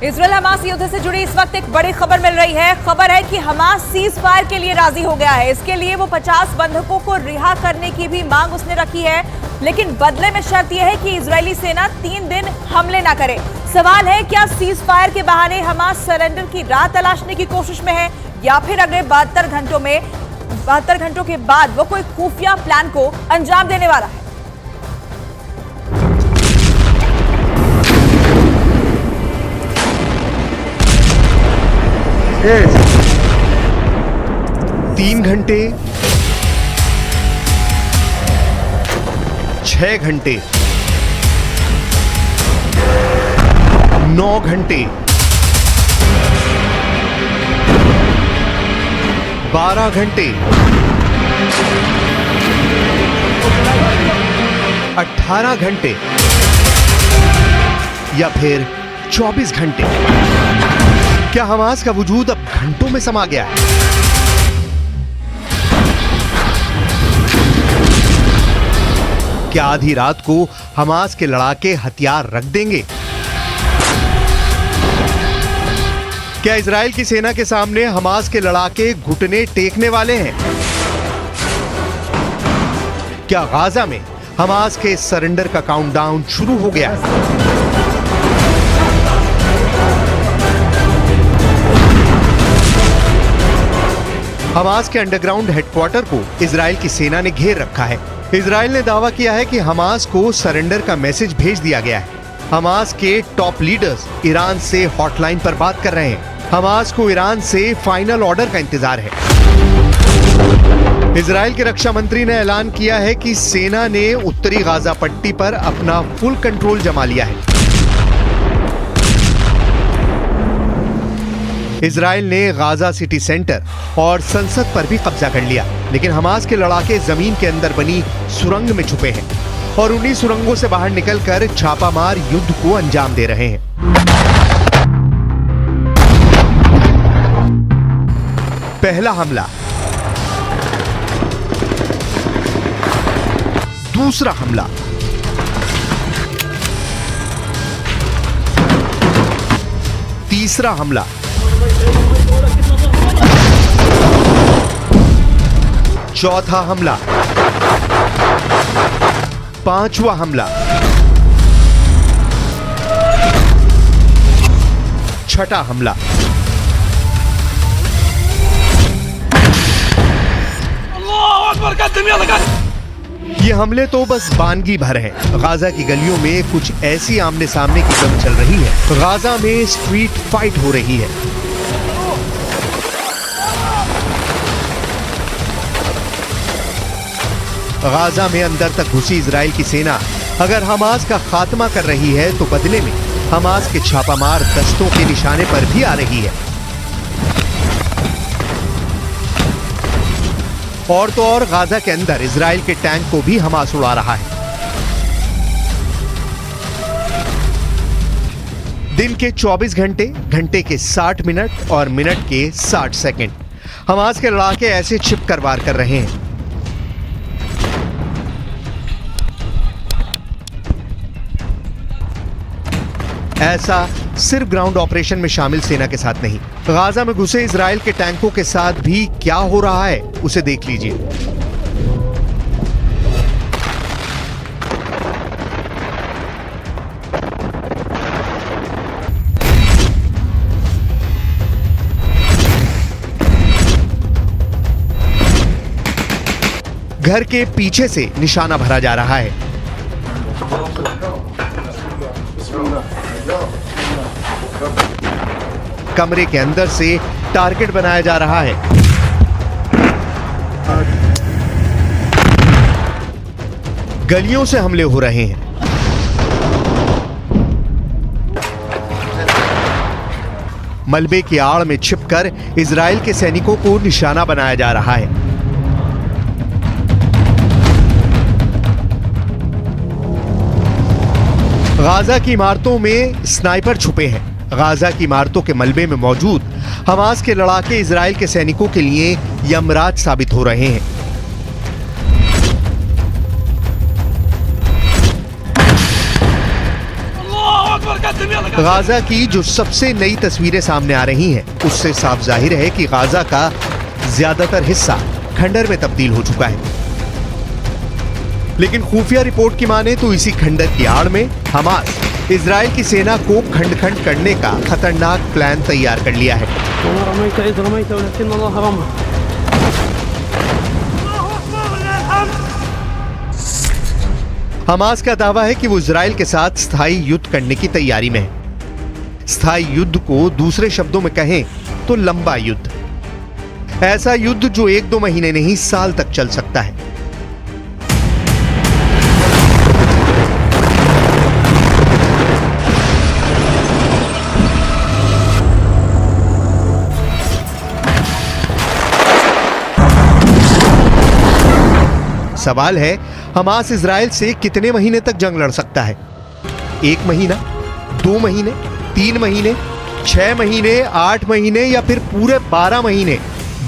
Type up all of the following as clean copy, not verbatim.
Israel Hamas युद्ध से जुड़ी इस वक्त एक बड़ी खबर मिल रही है। खबर है कि हमास सीज फायर के लिए राजी हो गया है। इसके लिए वो 50 बंधकों को रिहा करने की भी मांग उसने रखी है, लेकिन बदले में शर्त यह है कि इजरायली सेना 3 दिन हमले ना करे। सवाल है, क्या सीज फायर के बहाने हमास सरेंडर की राह तलाशने की कोशिश में है, या फिर अगले 72 घंटों के बाद वो कोई खुफिया प्लान को अंजाम देने वाला है। 3 घंटे, 6 घंटे, 9 घंटे, 12 घंटे, 18 घंटे या फिर 24 घंटे। क्या हमास का वजूद अब घंटों में समा गया है? क्या आधी रात को हमास के लड़ाके हथियार रख देंगे? क्या इजराइल की सेना के सामने हमास के लड़ाके घुटने टेकने वाले हैं? क्या गाजा में हमास के सरेंडर का काउंटडाउन शुरू हो गया है? हमास के अंडरग्राउंड हेडक्वार्टर को इजराइल की सेना ने घेर रखा है। इजराइल ने दावा किया है कि हमास को सरेंडर का मैसेज भेज दिया गया है। हमास के टॉप लीडर्स ईरान से हॉटलाइन पर बात कर रहे हैं। हमास को ईरान से फाइनल ऑर्डर का इंतजार है। इजराइल के रक्षा मंत्री ने ऐलान किया है कि सेना ने उत्तरी गाजा पट्टी पर अपना फुल कंट्रोल जमा लिया है। इजराइल ने गाजा सिटी सेंटर और संसद पर भी कब्जा कर लिया, लेकिन हमास के लड़ाके जमीन के अंदर बनी सुरंग में छुपे हैं और उन्हीं सुरंगों से बाहर निकलकर छापामार युद्ध को अंजाम दे रहे हैं। पहला हमला, दूसरा हमला, तीसरा हमला, चौथा हमला, पांचवा हमला, छठा हमला। ये हमले तो बस बानगी भर हैं। गाजा की गलियों में कुछ ऐसी आमने सामने की जंग चल रही है। गाजा में स्ट्रीट फाइट हो रही है। गाजा में अंदर तक घुसी इजराइल की सेना अगर हमास का खात्मा कर रही है, तो बदले में हमास के छापामार दस्तों के निशाने पर भी आ रही है। और तो और गाजा के अंदर इजराइल के टैंक को भी हमास उड़ा रहा है। दिन के 24 घंटे, घंटे के 60 मिनट और मिनट के 60 सेकंड हमास के लड़ाके ऐसे छिपकर वार कर रहे हैं। ऐसा सिर्फ ग्राउंड ऑपरेशन में शामिल सेना के साथ नहीं, गाजा में घुसे इजराइल के टैंकों के साथ भी क्या हो रहा है उसे देख लीजिए। घर के पीछे से निशाना भरा जा रहा है। कमरे के अंदर से टारगेट बनाया जा रहा है। गलियों से हमले हो रहे हैं। मलबे की आड़ में छिपकर इजराइल के सैनिकों को निशाना बनाया जा रहा है। गाजा की इमारतों में स्नाइपर छुपे हैं। गाजा की इमारतों के मलबे में मौजूद हमास के लड़ाके इजराइल के सैनिकों के लिए यमराज साबित हो रहे हैं। गाजा की जो सबसे नई तस्वीरें सामने आ रही हैं, उससे साफ जाहिर है कि गाजा का ज्यादातर हिस्सा खंडर में तब्दील हो चुका है। लेकिन खुफिया रिपोर्ट की माने तो इसी खंडर की आड़ में हमास इजराइल की सेना को खंड खंड करने का खतरनाक प्लान तैयार कर लिया है। हमास का दावा है कि वो इजराइल के साथ स्थायी युद्ध करने की तैयारी में है। स्थायी युद्ध को दूसरे शब्दों में कहें तो लंबा युद्ध, ऐसा युद्ध जो 1-2 महीने नहीं साल तक चल सकता है। सवाल है, हमास इजराइल से कितने महीने तक जंग लड़ सकता है? 1 महीना, 2 महीने, 3 महीने, 6 महीने, 8 महीने या फिर पूरे 12 महीने?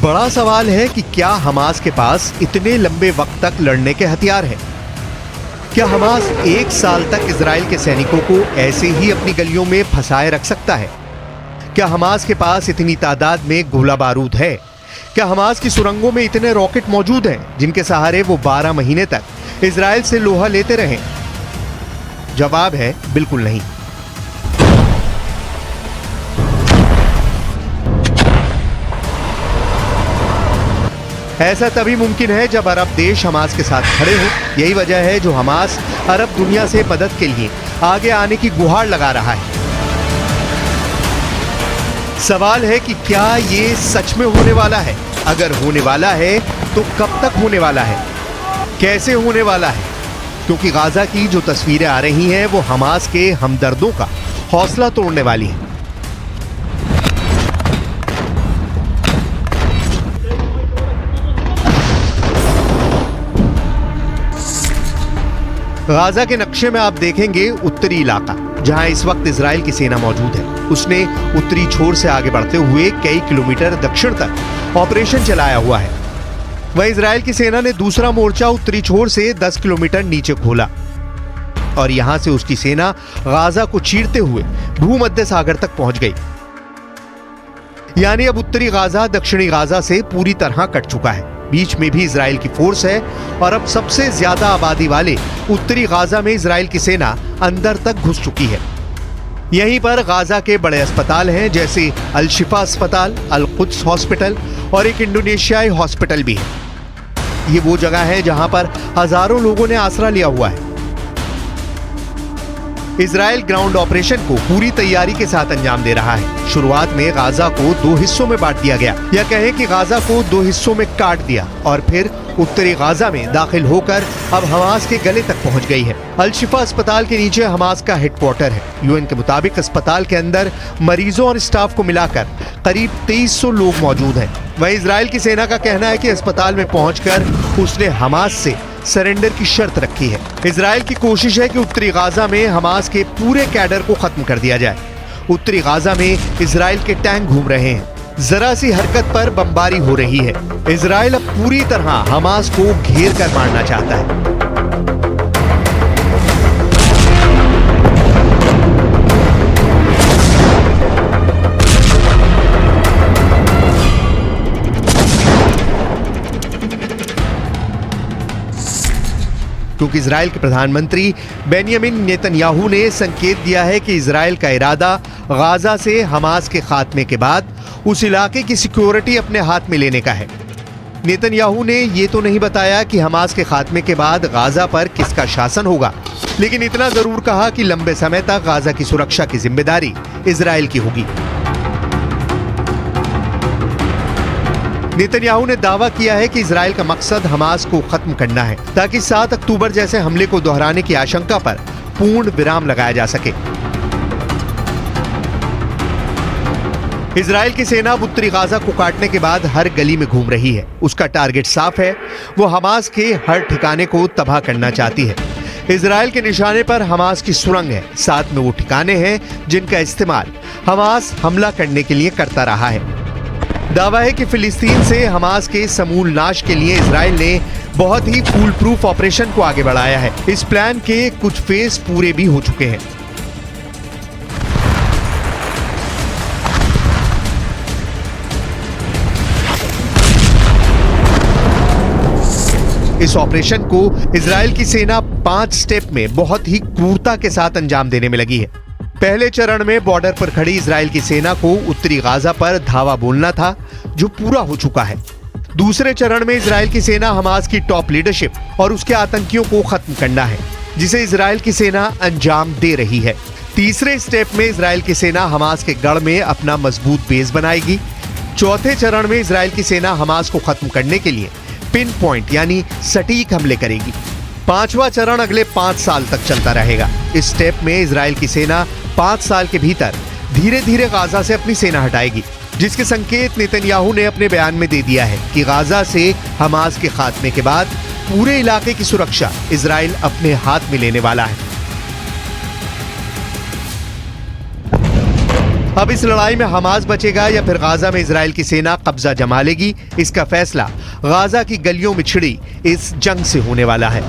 बड़ा सवाल है कि क्या हमास के पास इतने लंबे वक्त तक लड़ने के हथियार हैं? क्या हमास 1 साल तक इजराइल के सैनिकों को ऐसे ही अपनी गलियों में फंसाए रख सकता है? क्या हमास के पास इतनी तादाद में गोला बारूद है? क्या हमास की सुरंगों में इतने रॉकेट मौजूद हैं जिनके सहारे वो 12 महीने तक इजराइल से लोहा लेते रहें? जवाब है बिल्कुल नहीं। ऐसा तभी मुमकिन है जब अरब देश हमास के साथ खड़े हो। यही वजह है जो हमास अरब दुनिया से मदद के लिए आगे आने की गुहार लगा रहा है। सवाल है कि क्या ये सच में होने वाला है? अगर होने वाला है तो कब तक होने वाला है? कैसे होने वाला है? क्योंकि गाजा की जो तस्वीरें आ रही हैं वो हमास के हमदर्दों का हौसला तोड़ने वाली हैं। गाजा के नक्शे में आप देखेंगे उत्तरी इलाका जहां इस वक्त इजराइल की सेना मौजूद है। उसने उत्तरी छोर से आगे बढ़ते हुए कई किलोमीटर दक्षिण तक ऑपरेशन चलाया हुआ है। वह इजराइल की सेना ने दूसरा मोर्चा उत्तरी छोर से 10 किलोमीटर नीचे खोला और यहां से उसकी सेना गाजा को चीरते हुए भूमध्य सागर तक पहुंच गई। यानी अब उत्तरी गाजा दक्षिणी गाजा से पूरी तरह कट चुका है। बीच में भी इजराइल की फोर्स है और अब सबसे ज्यादा आबादी वाले उत्तरी गाजा में इजराइल की सेना अंदर तक घुस चुकी है। यहीं पर गाजा के बड़े अस्पताल हैं जैसे अल शिफा अस्पताल, अल कुद्स हॉस्पिटल और एक इंडोनेशियाई हॉस्पिटल भी है। ये वो जगह है जहां पर हजारों लोगों ने आसरा लिया हुआ है। इजराइल ग्राउंड ऑपरेशन को पूरी तैयारी के साथ अंजाम दे रहा है। शुरुआत में गाजा को 2 हिस्सों में बांट दिया गया, या कहें कि गाजा को 2 हिस्सों में काट दिया और फिर उत्तरी गाजा में दाखिल होकर अब हमास के गले तक पहुंच गई है। अल शिफा अस्पताल के नीचे हमास का हेडक्वार्टर है। यूएन के मुताबिक अस्पताल के अंदर मरीजों और स्टाफ को मिलाकर करीब 2300 लोग मौजूद हैं। वहीं इजराइल की सेना का कहना है कि अस्पताल में पहुंचकर उसने हमास से सरेंडर की शर्त रखी है। इजराइल की कोशिश है कि उत्तरी गाजा में हमास के पूरे कैडर को खत्म कर दिया जाए। उत्तरी गाजा में इजराइल के टैंक घूम रहे हैं, जरा सी हरकत पर बमबारी हो रही है। इजराइल अब पूरी तरह हमास को घेर कर मारना चाहता है। क्योंकि इजराइल के प्रधानमंत्री बेंयामिन नेतन्याहू ने संकेत दिया है कि इजराइल का इरादा गाजा से हमास के खात्मे के बाद उस इलाके की सिक्योरिटी अपने हाथ में लेने का है। नेतन्याहू ने यह तो नहीं बताया कि हमास के खात्मे के बाद गाजा पर किसका शासन होगा, लेकिन इतना जरूर कहा कि लंबे समय तक गाजा की सुरक्षा की जिम्मेदारी इजराइल की होगी। नेतन्याहू ने दावा किया है कि इजराइल का मकसद हमास को खत्म करना है ताकि 7 अक्टूबर जैसे हमले को दोहराने की आशंका पर पूर्ण विराम लगाया जा सके। इजराइल की सेना अब उत्तरी गाजा को काटने के बाद हर गली में घूम रही है। उसका टारगेट साफ है, वो हमास के हर ठिकाने को तबाह करना चाहती है। इजराइल के निशाने पर हमास की सुरंग है, साथ में वो ठिकाने हैं जिनका इस्तेमाल हमास हमला करने के लिए करता रहा है। दावा है कि फिलिस्तीन से हमास के समूल नाश के लिए इजराइल ने बहुत ही फूल प्रूफ ऑपरेशन को आगे बढ़ाया है। इस प्लान के कुछ फेज पूरे भी हो चुके हैं। इस ऑपरेशन को इजराइल की सेना 5 स्टेप में बहुत ही क्रूरता के साथ अंजाम देने में लगी है। पहले चरण में बॉर्डर पर खड़ी इजराइल की सेना को उत्तरी गाजा पर धावा बोलना था, जो पूरा हो चुका है। दूसरे चरण में इजराइल की सेना हमास की टॉप लीडरशिप और उसके आतंकियों को खत्म करना है, जिसे इजराइल की सेना अंजाम दे रही है। तीसरे स्टेप में इजराइल की सेना हमास के गढ़ में अपना मजबूत बेस बनाएगी। चौथे चरण में इजराइल की सेना हमास को खत्म करने के लिए पिन पॉइंट यानी सटीक हमले करेगी। पांचवा चरण अगले 5 साल तक चलता रहेगा। इस स्टेप में इजराइल की सेना 5 साल के भीतर धीरे धीरे गाजा से अपनी सेना हटाएगी, जिसके संकेत नेतन्याहू ने अपने बयान में दे दिया है कि गाजा से हमास के खात्मे के बाद पूरे इलाके की सुरक्षा इजराइल अपने हाथ में लेने वाला है। अब इस लड़ाई में हमास बचेगा या फिर गाजा में इजराइल की सेना कब्जा जमा लेगी, इसका फैसला गाजा की गलियों में छिड़ी इस जंग से होने वाला है।